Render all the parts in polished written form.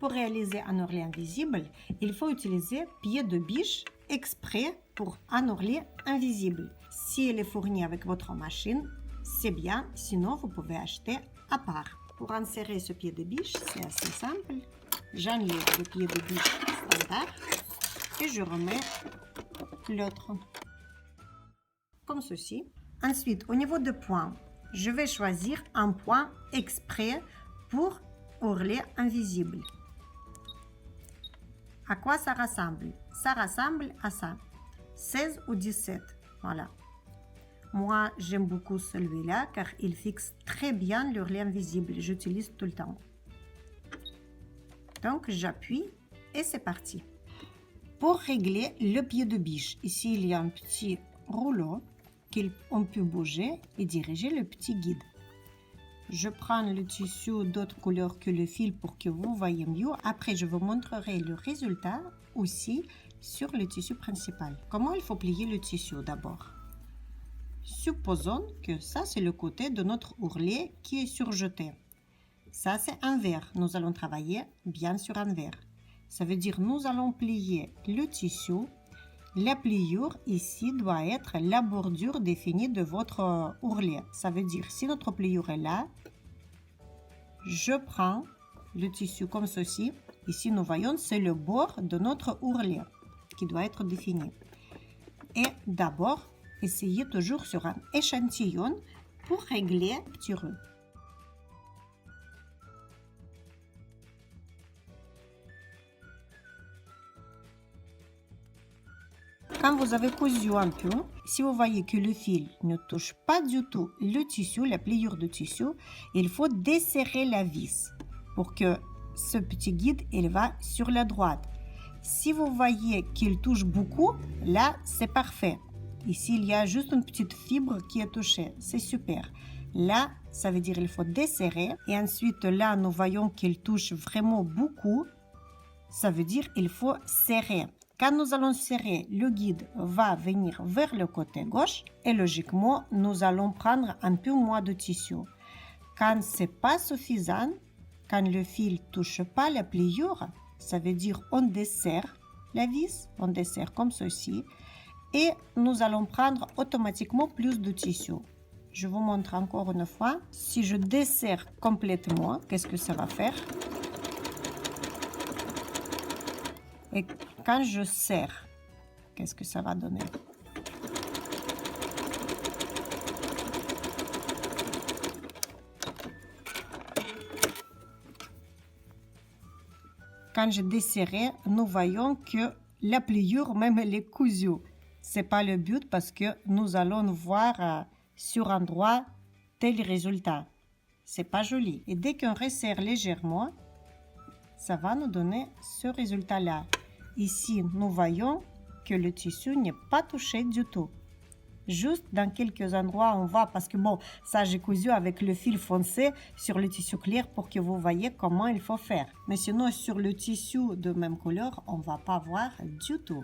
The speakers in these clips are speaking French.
Pour réaliser un ourlet invisible, il faut utiliser pied de biche exprès pour un ourlet invisible. Si il est fourni avec votre machine, c'est bien, sinon vous pouvez acheter à part. Pour insérer ce pied de biche, c'est assez simple. J'enlève le pied de biche standard et je remets l'autre, comme ceci. Ensuite, au niveau de points, je vais choisir un point exprès pour ourlet invisible. À quoi ça ressemble? Ça ressemble à ça, 16 ou 17, voilà. Moi, j'aime beaucoup celui-là car il fixe très bien l'ourlet invisible. J'utilise tout le temps. Donc, j'appuie et c'est parti. Pour régler le pied de biche, ici, il y a un petit rouleau qu'on peut bouger et diriger le petit guide. Je prends le tissu d'autre couleur que le fil pour que vous voyez mieux. Après, je vous montrerai le résultat aussi sur le tissu principal. Comment il faut plier le tissu d'abord? Supposons que ça, c'est le côté de notre ourlet qui est surjeté. Ça, c'est envers. Nous allons travailler bien sur envers. Ça veut dire nous allons plier le tissu. La pliure ici doit être la bordure définie de votre ourlet. Ça veut dire si notre pliure est là, je prends le tissu comme ceci. Ici, nous voyons, c'est le bord de notre ourlet qui doit être défini. Et d'abord, essayez toujours sur un échantillon pour régler le petit rond. Quand vous avez cousu un peu, si vous voyez que le fil ne touche pas du tout le tissu, la pliure du tissu, il faut desserrer la vis pour que ce petit guide il va sur la droite. Si vous voyez qu'il touche beaucoup, là c'est parfait. Ici il y a juste une petite fibre qui est touchée, c'est super. Là, ça veut dire qu'il faut desserrer et ensuite là nous voyons qu'il touche vraiment beaucoup. Ça veut dire qu'il faut serrer. Quand nous allons serrer, le guide va venir vers le côté gauche et logiquement, nous allons prendre un peu moins de tissu. Quand ce n'est pas suffisant, quand le fil ne touche pas la pliure, ça veut dire on desserre la vis, on desserre comme ceci et nous allons prendre automatiquement plus de tissu. Je vous montre encore une fois. Si je desserre complètement, qu'est-ce que ça va faire? Et quand je serre, qu'est-ce que ça va donner? Quand je desserre, nous voyons que la pliure, même elle est cousue. Ce n'est pas le but parce que nous allons voir sur un endroit tel résultat. Ce n'est pas joli. Et dès qu'on resserre légèrement, ça va nous donner ce résultat-là. Ici, nous voyons que le tissu n'est pas touché du tout. Juste dans quelques endroits, on voit, parce que bon, ça j'ai cousu avec le fil foncé sur le tissu clair pour que vous voyez comment il faut faire. Mais sinon, sur le tissu de même couleur, on ne va pas voir du tout.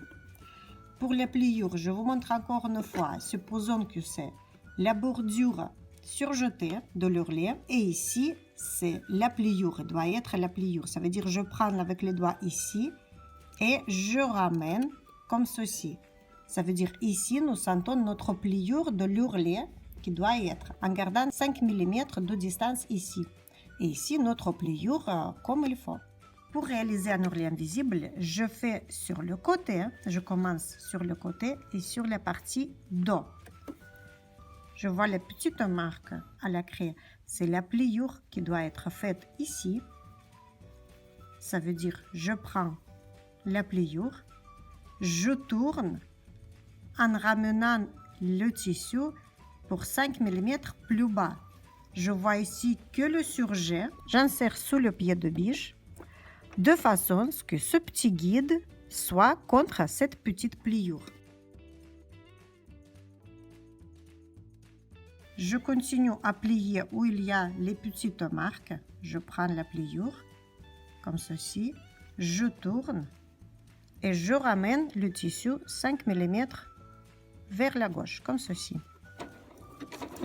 Pour les pliures, je vous montre encore une fois. Supposons que c'est la bordure surjetée de l'ourlet et ici, c'est la pliure. Il doit être la pliure. Ça veut dire je prends avec les doigts ici et je ramène comme ceci. Ça veut dire ici, nous sentons notre pliure de l'ourlet qui doit être en gardant 5 mm de distance ici. Et ici, notre pliure comme il faut. Pour réaliser un ourlet invisible, je fais sur le côté. Je commence sur le côté et sur la partie dos. Je vois les petites marques à la craie. C'est la pliure qui doit être faite ici. Ça veut dire je prends la pliure, je tourne en ramenant le tissu pour 5 mm plus bas. Je vois ici que le surjet, j'insère sous le pied de biche de façon à ce que ce petit guide soit contre cette petite pliure. Je continue à plier où il y a les petites marques. Je prends la pliure comme ceci, je tourne et je ramène le tissu 5 mm vers la gauche, comme ceci.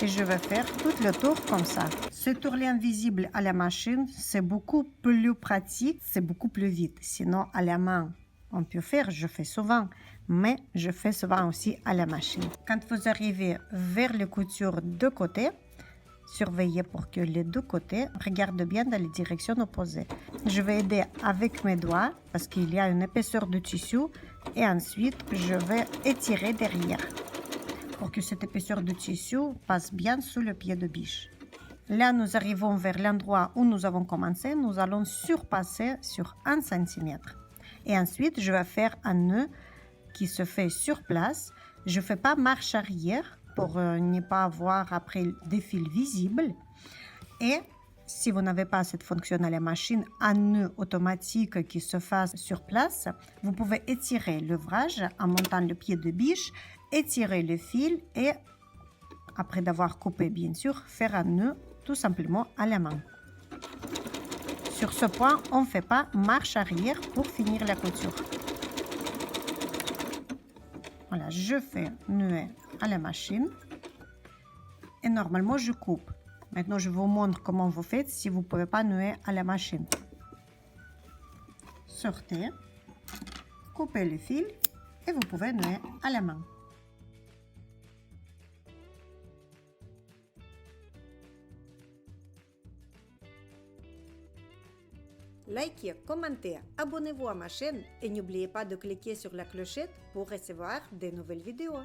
Et je vais faire tout le tour comme ça. Ce tourner invisible à la machine, c'est beaucoup plus pratique, c'est beaucoup plus vite. Sinon, à la main, on peut faire, je fais souvent, mais je fais souvent aussi à la machine. Quand vous arrivez vers les coutures de côté, surveillez pour que les deux côtés regardent bien dans les directions opposées. Je vais aider avec mes doigts parce qu'il y a une épaisseur de tissu et ensuite je vais étirer derrière pour que cette épaisseur de tissu passe bien sous le pied de biche. Là, nous arrivons vers l'endroit où nous avons commencé. Nous allons surpasser sur 1 cm. Et ensuite, je vais faire un nœud qui se fait sur place. Je ne fais pas marche arrière pour ne pas avoir après des fils visibles. Et si vous n'avez pas cette fonction à la machine, un nœud automatique qui se fasse sur place, vous pouvez étirer l'ouvrage en montant le pied de biche, étirer le fil et, après d'avoir coupé bien sûr, faire un nœud tout simplement à la main. Sur ce point, on ne fait pas marche arrière pour finir la couture. Voilà, je fais nouer à la machine et normalement je coupe. Maintenant, je vous montre comment vous faites si vous ne pouvez pas nouer à la machine. Sortez, coupez le fil et vous pouvez nouer à la main. Likez, commentez, abonnez-vous à ma chaîne et n'oubliez pas de cliquer sur la clochette pour recevoir de nouvelles vidéos.